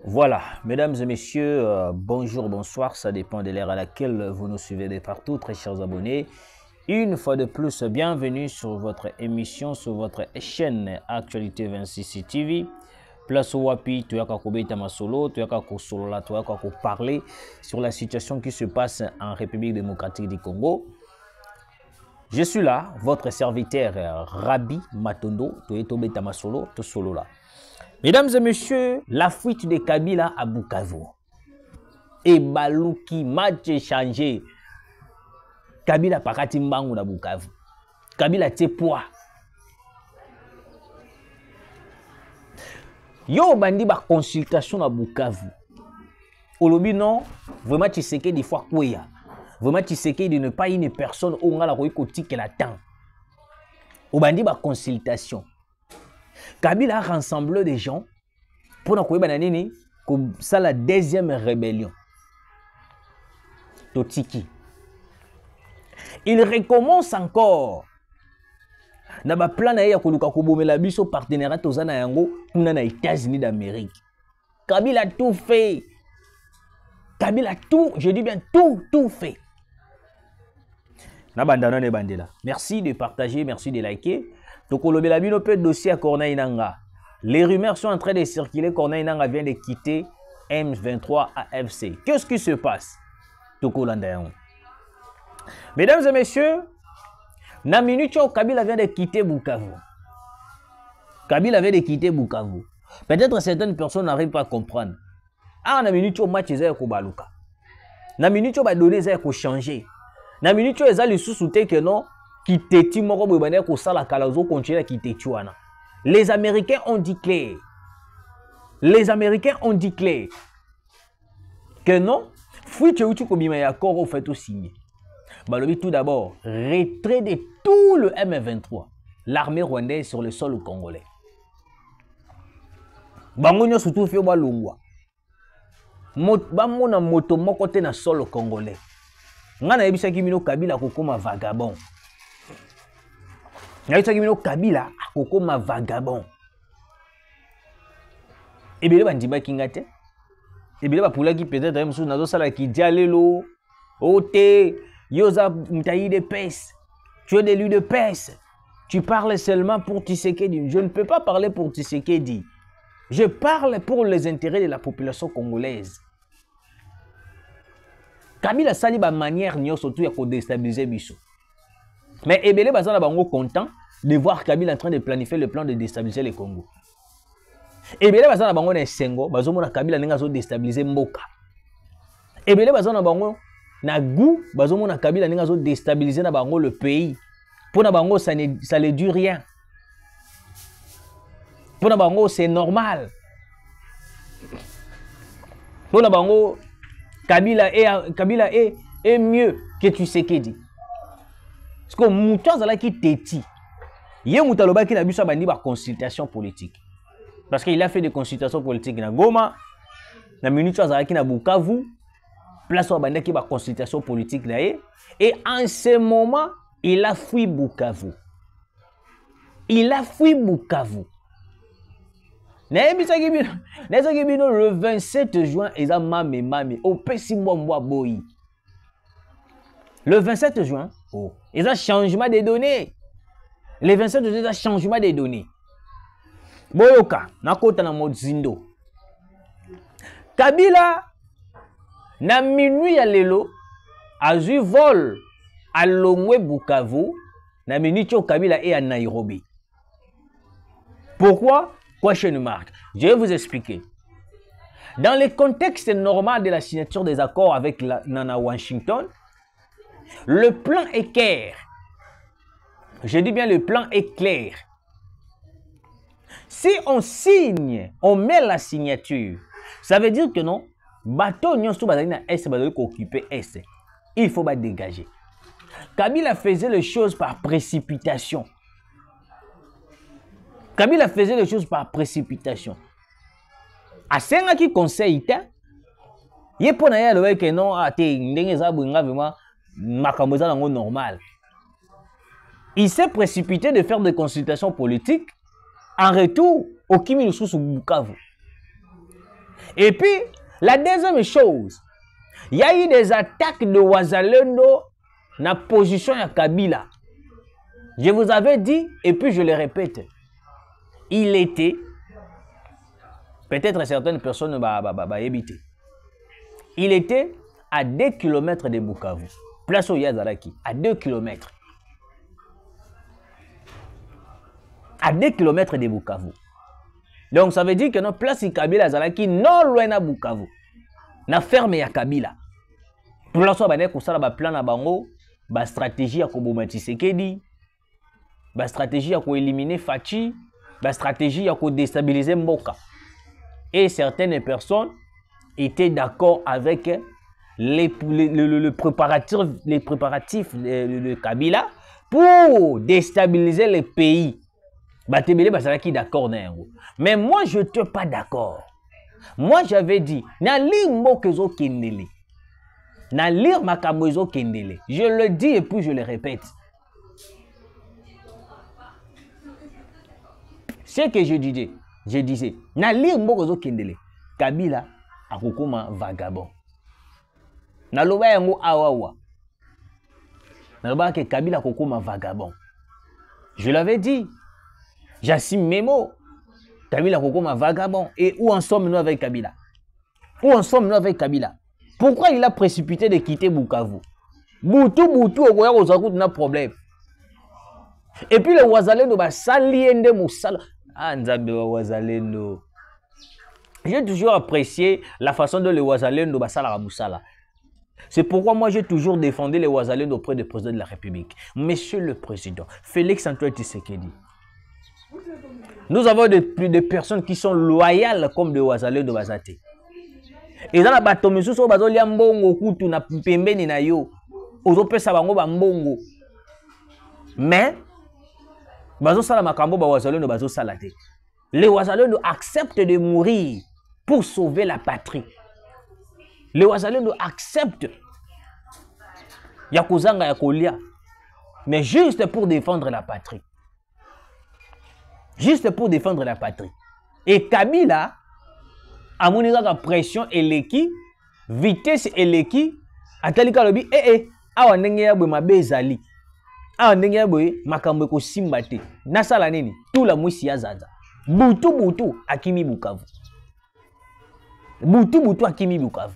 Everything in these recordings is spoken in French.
Voilà, mesdames et messieurs, bonjour, bonsoir, ça dépend de l'ère à laquelle vous nous suivez de partout, très chers abonnés. Une fois de plus, bienvenue sur votre émission, sur votre chaîne Actualité 26 TV. Place au Wapi, tu as qu'à solo, tu as qu'à solo, tu as qu'à parler sur la situation qui se passe en République démocratique du Congo. Je suis là, votre serviteur Rabi Matondo, tu es tombé solo, tu solo là. Mesdames et messieurs, la fuite de Kabila à Bukavu. Et Balouki, match changé. Kabila pakati mbangu na Bukavu. Kabila te poa. Yo bandi ba consultation na Bukavu. Olobi non, vraiment tu sais que des fois quoi. Vraiment tu sais que de ne pas une personne au ngala ko ikotique la temps. Au bandi ba consultation. Kabila a rassemblé des gens pour comme ça la deuxième rébellion. Totiki. Il recommence encore. Na ba plan ya koluka kobomela biso partenariat tozana yango kuna na États-Unis d'Amérique. Kabila a tout fait. Kabila a tout, je dis bien tout fait. Na bandana ne bandela. Merci de partager, merci de liker. Tokolobe la bino peut dossier à Corneille Nanga. Les rumeurs sont en train de circuler. Corneille Nanga vient de quitter M23 AFC. Qu'est-ce qui se passe? Tokolandayon. Mesdames et messieurs, na minute Kabila vient de quitter Bukavu. Kabila vient de quitter Bukavu. Peut-être certaines personnes n'arrivent pas à comprendre. Ah, na minute match est ko baluka. Na minute ba donner est ko changer. Na minute est les sous-souté que non. Les Américains ont dit clair. Les Américains ont dit clair que non, fuite ou kobima ya accord au fait au signé. Balobi tout d'abord, retrait de tout le M23, l'armée rwandaise sur le sol congolais. Bangonyo surtout fio balungwa. Bamona moto moko te na sol congolais. Ngana yebisa kimino Kabila kokoma vagabond. Kabila akokoma vagabond. Ebele bandima kingate. Ebele ba pula ki peut-être même sous nazo sala ki dialelo. Ote yoza mtayi de pes. Tu es de lui de pes. Tu parles seulement pour Tshisekedi. Je ne peux pas parler pour Tshisekedi. Je parle pour les intérêts de la population congolaise. Kabila sali ba manière nyo surtout ya ko déstabiliser biso. Mais Ebele Bazana Bango content de voir Kabila en train de planifier le plan de déstabiliser le Congo. Ebele Bazana Bango na Sengo, Bazomona Kabila nenga zo déstabiliser Mboka. Ebele Bazana Bango na goût, Bazomona Kabila nenga zo déstabiliser na Bango le pays. Pour na Bango ça ne dure rien. Pour na Bango c'est normal. Pour na Bango Kabila est mieux que Tshisekedi. Parce que Mouton Zala qui téti. Yé Moutaloba qui n'a bu sa bandi par consultation politique. Parce qu'il a fait des consultations politiques dans Goma. Na minute Zala qui n'a Bukavu. Place au bandi qui par consultation politique là. Et en ce moment, il a fui Bukavu. Il a fui Bukavu. Le 27 juin, ils ont mami au Pessimboa Boy. Le 27 juin, ils ont changement des données. Le 27 c'est un changement des données. Boyoka, nakota na mozindo. Kabila, na minuit ya lelo, a eu vol à Longwe Bukavu, na minuit au Kabila et à Nairobi. Pourquoi? Question mark. Je vais vous expliquer. Dans le contexte normal de la signature des accords avec Nana Washington, le plan est clair. Je dis bien le plan est clair. Si on signe, on met la signature, ça veut dire que non, bateau nyon sous bazali na est bazali ko occuper est. Il faut pas dégager. Kabila faisait les choses par précipitation. Kabila faisait les choses par précipitation. A senga qui conseille ta ye pona ya le que non a te ndenge za bunga vraiment makambo za nango normal. Il s'est précipité de faire des consultations politiques en retour au Kimi sous Bukavu. Et puis la deuxième chose, il y a eu des attaques de Wazalendo dans la position de Kabila. Je vous avais dit, et puis je le répète, il était, peut-être certaines personnes éviter, il était à 2 km de Bukavu. Place au Yazaraki, à 2 km. À 2 km de Bukavu. Donc ça veut dire que notre place Kabila Yazaraki, non loin de Bukavu. Na ferme ya Kabila. Pour l'instant, on a un plan à bango, une stratégie à Koboma Tshisekedi, une stratégie à éliminer Fachi, une stratégie à déstabiliser Mboka. Et certaines personnes étaient d'accord avec les préparatifs de Kabila pour déstabiliser les pays. D'accord. Mais moi, je n'étais pas d'accord. Moi, j'avais dit, na lire Mbokezo Kendele. Na lire Makamozo Kendele. Je le dis et puis je le répète. Ce que je disais, na lire Mbokezo Kendele. Kabila akokoma vagabond. Na loba yango awawa. Na loba ke Kabila akokoma vagabond. Je l'avais dit. J'assume mes mots. Kabila Kokoma vagabond. Et où en sommes-nous avec Kabila? Où en sommes-nous avec Kabila? Pourquoi il a précipité de quitter Bukavu? Boutou, on a un problème. Et puis le Wazalendo va s'aliender Moussala. Ah, Nzambe Wazalendo. J'ai toujours apprécié la façon dont le Wazalendo va s'ala Moussala. C'est pourquoi moi j'ai toujours défendu les Wazalendo auprès du président de la République. Monsieur le Président, Félix Antoine Tshisekedi. Nous avons des personnes qui sont loyales comme des Wazalendo Bazate. Et dans la bataille, nous avons des mbongo kutu na pembeni na yo. Ozope sabango ba mbongo. Mais bazo sala makambo ba Wazalendo bazo salate. Les Wazalendo acceptent de mourir pour sauver la patrie. Les Wazalendo acceptent yakozanga yakolia, mais juste pour défendre la patrie. Juste pour défendre la patrie. Et Kabila a montré la pression eleki, vitesse eleki, atalika lobi awa ndenge ya bwe mabezali. Awa ndenge ya bwe makambo ko simbate. Nasala nini? Tout la mwisi ya zaza. Butu akimi Bukavu. Butu akimi Bukavu.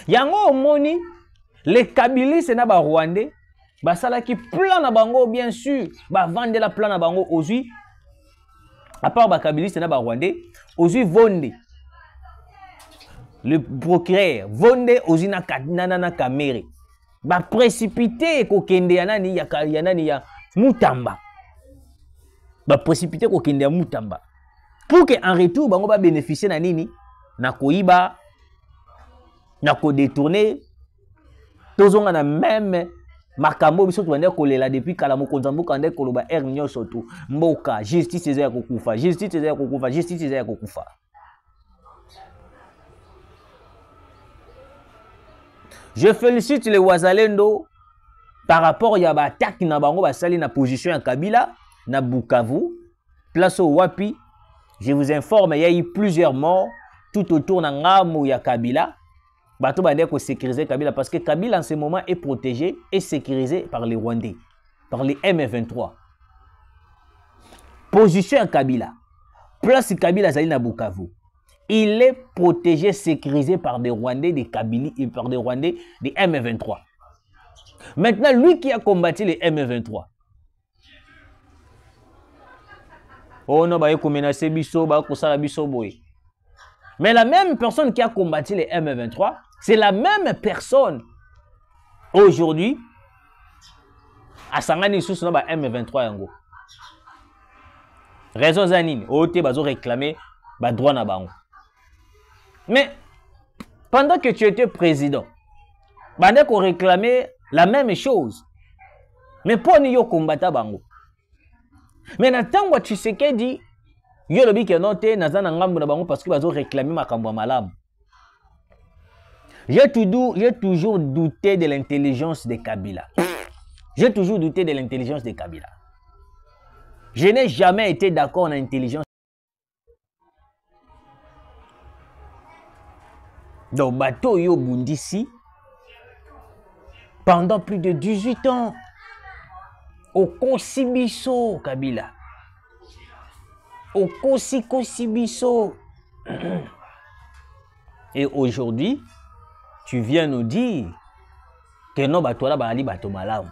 Yango omoni les Kabilistes na ba Rwandais basala qui plan na bango bien sûr, ba vendre la plan na bango aujourd'hui. À part ba Kabilistes na ba Rwandais, aujourd'hui vonde. Le procureur vonde aujourd'hui na kamere. Ba précipité ko kende yanani ya Mutamba. Ba précipité ko kende ya Mutamba. Pour que en retour bango ba bénéficier na nini? Na koiba, na ko détourner. Tozonga na même makambo biso tuende kolela depuis kala mokonza mboka nde koloba nyoso tu mboka justice eza ya kokufa, justice eza ya kokufa, justice eza ya kokufa. Je félicite les Wazalendo par rapport à l'attaque na bango basali na position ya Kabila na Bukavu, place au Wapi. Je vous informe, il y a eu plusieurs morts tout autour na ngamo ya Kabila. Bato bandeko sécuriser Kabila parce que Kabila en ce moment est protégé et sécurisé par les Rwandais, par les M23. Position à Kabila. Place Kabila Zali na Bukavu. Il est protégé, sécurisé par des Rwandais, des Kabylie et par des Rwandais, des M23. Maintenant, lui qui a combattu les M23. Oh non, bah il menacer biso, bah kosala biso boy. Mais la même personne qui a combattu les M23, c'est la même personne aujourd'hui à Sangani sous son M23 yango. Raison zanine, OT bazo réclamer ba droit na bango. Mais pendant que tu étais président, bandé qu'on réclamait la même chose. Mais pour nous combattre bango. Mais natangwa Tshisekedi yo lobi ke noté nazana ngambu na bango parce que bazo réclamer makambo malamu. J'ai toujours douté de l'intelligence de Kabila. J'ai toujours douté de l'intelligence de Kabila. Je n'ai jamais été d'accord en intelligence. Donc, bateau yo bundisi, pendant plus de 18 ans, au Kosibiso, Kabila. Au Kosibiso. Et aujourd'hui, tu viens nous dire que non, bateau là, bali bateau malam.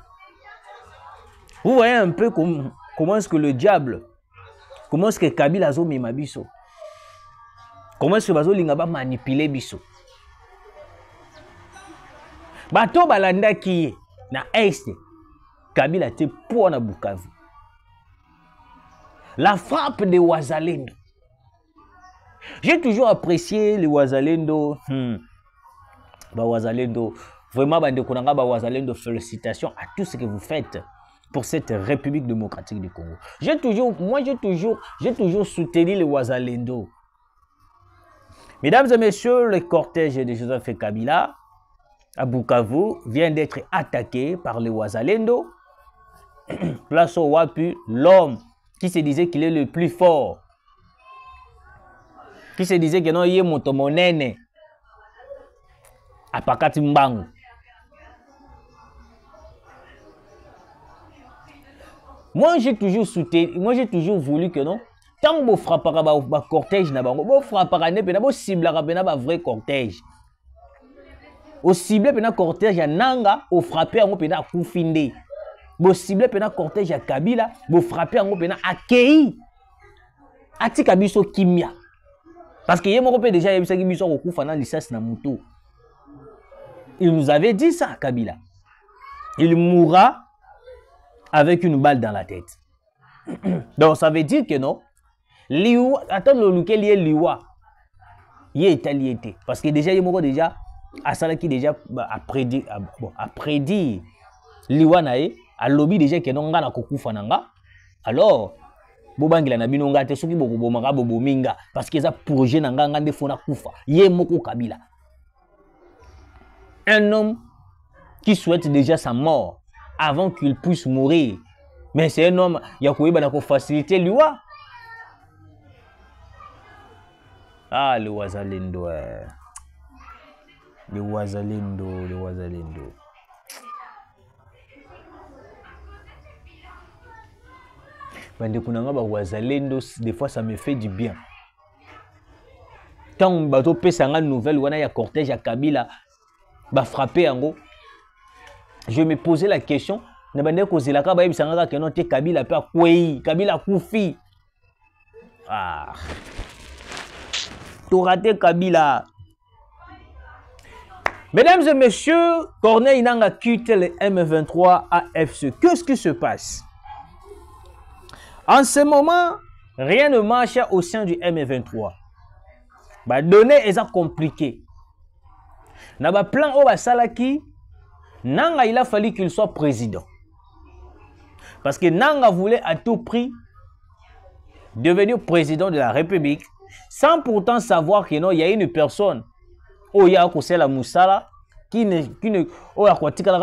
Vous voyez un peu comment est-ce que le diable, comment est-ce que Kabila zo memabiso, comment est-ce que bazo lingaba manipuler biso. Bato balanda qui na est Kabila te pour na Bukavu. La frappe de Wazalendo. J'ai toujours apprécié les Wazalendo. Wazalendo. Vraiment, Wazalendo, félicitations à tout ce que vous faites pour cette République démocratique du Congo. J'ai toujours soutenu les Wazalendo. Mesdames et messieurs, le cortège de Joseph Kabila à Bukavu vient d'être attaqué par les Wazalendo. Place au Wapu, l'homme qui se disait qu'il est le plus fort, qui se disait que non, il est motomonene à Pakati Mbangu. Moi, j'ai toujours soutenu, moi, j'ai toujours voulu que non, tant que vous frappez un cortège, vous frappez un cible, un vrai cortège. Au cible, un cortège à Nanga, vous frappez un peu à Koufinde. Vous cible, un cortège à Kabila, vous frappez un peu à Kei. À Tikabiso Kimia. Parce que y a déjà eu ça qui mis au Koufana, l'issas na muto. Il nous avait dit ça, Kabila. Il mourra avec une balle dans la tête. Donc ça veut dire que non. Liwa, attends lequel il est Liwa. Il est italien. Parce que déjà, il y a déjà, à ça qui déjà a prédit Liwa nae, a lobby déjà que non ngana kokufa nanga. Alors, bobangila na binonga te soki boko bomanga bobominga parce que ça projet nanga ngande fona kufa. Yé moko Kabila. Un homme qui souhaite déjà sa mort avant qu'il puisse mourir. Mais c'est un homme, il y a quoi faciliter lui. Ah, le Wazalendo. Le Wazalendo, le Wazalendo. Wazalendo, des fois ça me fait du bien. Quand bateau pèse une nouvelle, il y a cortège à Kabila, va frapper en gros. Je me posais la question, Kabila Kabila Koufi. Ah. Tout raté Kabila. Mesdames et messieurs, Corneille Nangaa quitte le M23 AFC. Qu'est-ce qui se passe? En ce moment, rien ne marche au sein du M23. Bah, données est compliqué. Dans le plan au Salaki, Nangaa il a fallu qu'il soit président. Parce que Nangaa voulait à tout prix devenir président de la République sans pourtant savoir qu'il y a une personne où il y a la Moussala qui ne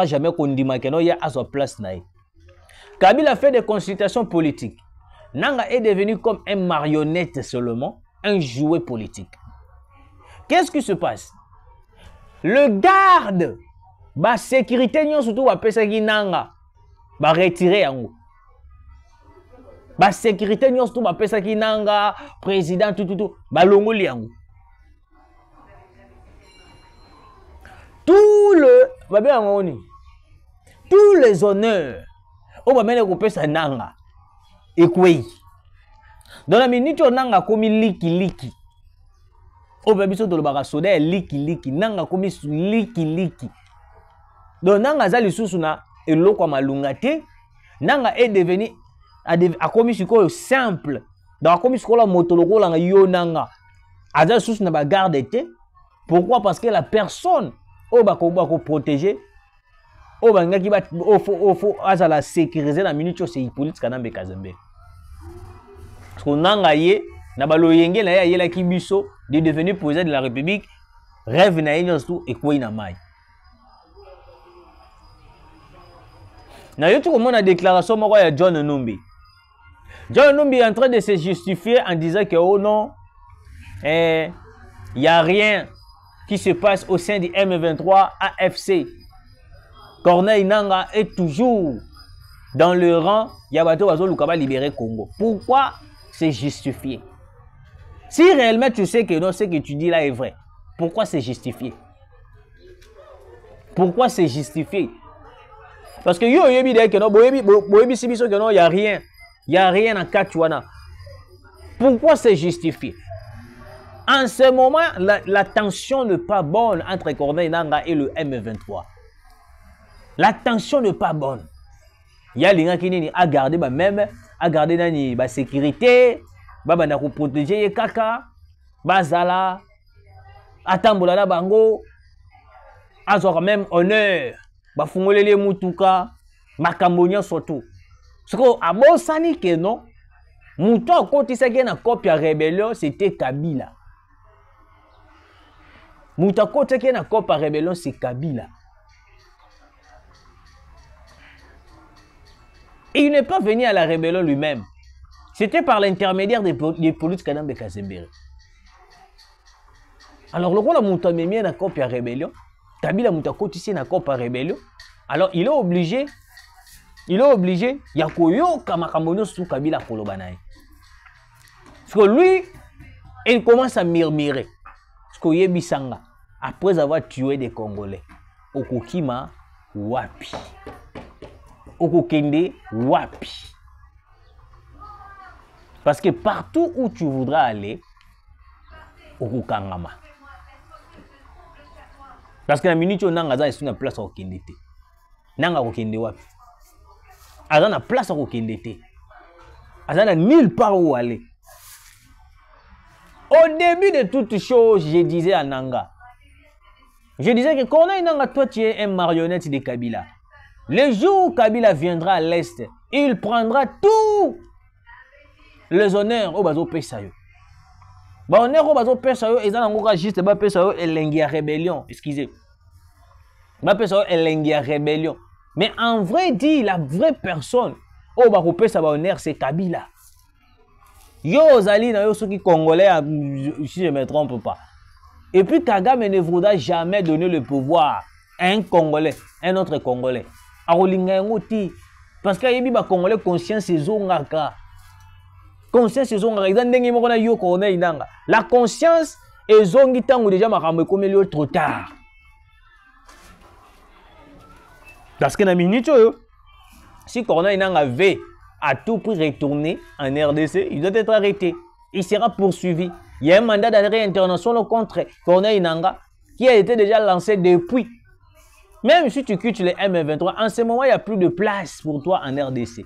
jamais condamné qu'il y a à sa place. Kabila a fait des consultations politiques. Nangaa est devenu comme un marionnette seulement, un jouet politique. Qu'est-ce qui se passe? Le garde, ba sécurité nyon surtout ba pesa ki nanga, ba retirer yango. Ba sécurité nyon surtout ba pesa ki nanga, président tout, ba longoli yango. Tous les honneurs, on va mettre pesa nanga, et quoi? Dans la minute on nanga komi liki. On va biso tolo baka soda liki nanga komi liki. Donc nanga za lisusu na eloko malunga te, nanga est devenu a komi siko simple. Donc komi siko la motoloko la yo nanga. Aza lisusu na ba garde te. Pourquoi? Parce que la personne o ba ko protéger, o ba ngaki ba faut aza la sécuriser la minute c'est Hippolyte Kanambe Kazembe. Parce que nanga ye na baloyenge na ya yela kibiso de devenir président de la République, rêve na yenyo tout et quoi na mai. Na yotu comme on a déclaration moko ya John Numbi. John Numbi est en train de se justifier en disant que oh non, y a rien qui se passe au sein du M23 AFC. Corneille Nanga est toujours dans le rang Yabato Wazo Lukaba libérer Congo. Pourquoi c'est justifié? Si réellement tu sais que non, ce que tu dis là est vrai, pourquoi c'est justifié? Pourquoi c'est justifié? Parce que yo yebi de que non, boyebi sibiso que non, y a rien en Kachwana. Pourquoi c'est justifié? En ce moment, la tension n'est pas bonne entre Corneille Nanga et le M23. La tension n'est pas bonne. Il y a les gens qui a gardé même, a gardé la sécurité, bana ko protéger kaka, bazala, atambola na bango, azora même honneur, ba fungolele mutuka, makambonya surtout. Ce que abosani que non, muto koti seke na copie ya rébellion, c'était Kabila. Muto koti seke na copie ya rébellion, c'est Kabila. Et il n'est pas venu à la rébellion lui-même. C'était par l'intermédiaire des politiques Kanambe Kazembe. Alors, le rôle de Moutamemi na copie à rébellion, Kabila Moutakotisi na copie à rébellion. Alors, il est obligé, Yakoyo Kamakamono sous Kabila Kolobanaï. Parce que lui, il commence à murmurer. Parce que Yebisanga, après avoir tué des Congolais, Okokima Wapi. Okokende Wapi. Parce que partout où tu voudras aller, Okokangama. Parce que la minute où Nangaza est sur une place à Okendete. Nanga Okende Wapi. Aza na place à Okendete. Aza na nulle part où aller. Au début de toutes choses, je disais à Nanga. Je disais que Corneille Nanga, toi tu es un marionnette de Kabila. Le jour où Kabila viendra à l'Est, il prendra tous les honneurs au bazo Pesayo. Ba honneur au bazo Pesayo, ils ont encore juste ba Pesayo et l'engia rébellion. Excusez. Ba Pesayo et l'engia rébellion. Mais en vrai dit, la vraie personne au bazo Pesayo honneur c'est Kabila. Yo Zali na yo ceux qui congolais, si je ne me trompe pas. Et puis Kagame ne voudra jamais donner le pouvoir à un Congolais, un autre Congolais. Parce qu'il y a Congolais conscience et zongaka. Conscience et zongaka. La conscience et zongita ont déjà marqué comme trop tard. Parce que dans minute si Corneille Nanga veut à tout prix retourner en RDC, il doit être arrêté. Il sera poursuivi. Il y a un mandat d'arrêt international contre Corneille Nanga qui a été déjà lancé depuis. Même si tu quittes les M23, en ce moment, il n'y a plus de place pour toi en RDC.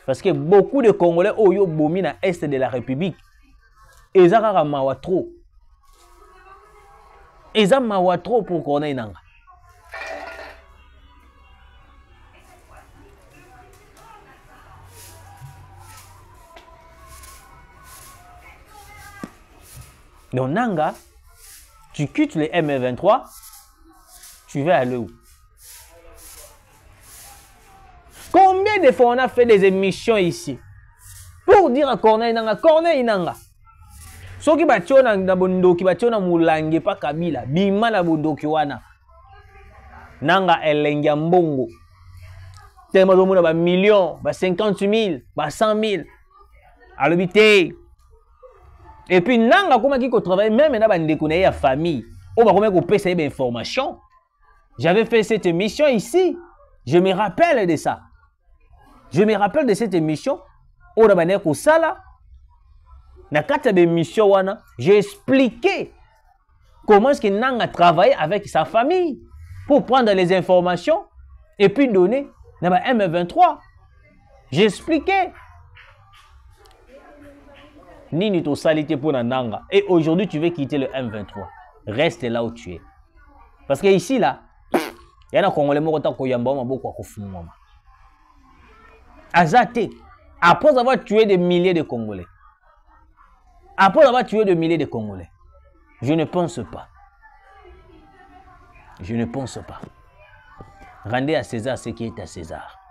Parce que beaucoup de Congolais ont bomi dans l'Est de la République. Ils ont mawa trop. Ils ont mawa trop pour Corneille Nanga. Donc Nanga, tu quittes le M23, tu vas aller où? Combien de fois on a fait des émissions ici pour dire à Corneille Nanga, soki batio na bondoki batio na mulange pa Kabila bima na bondoki wana nanga elengi ya mbongo tellement de monde ba millions ba 50 000 ba 100 000 à l'habité et puis nanga comment qui travaille même na bandeko na ya famille on va comment ko pesa des informations. J'avais fait cette émission ici, je me rappelle de ça. Je me rappelle de cette émission on a bané ko sala na kata de mission wana j'ai expliqué comment est-ce que nanga travaille avec sa famille pour prendre les informations et puis donner na ba M23. J'ai expliqué Nini to salité pour Nanga. Et aujourd'hui, tu veux quitter le M23. Reste là où tu es. Parce que ici, là, il y a un Congolais qui a beaucoup de Azate, après avoir tué des milliers de Congolais, après avoir tué des milliers de Congolais, je ne pense pas. Je ne pense pas. Rendez à César ce qui est à César.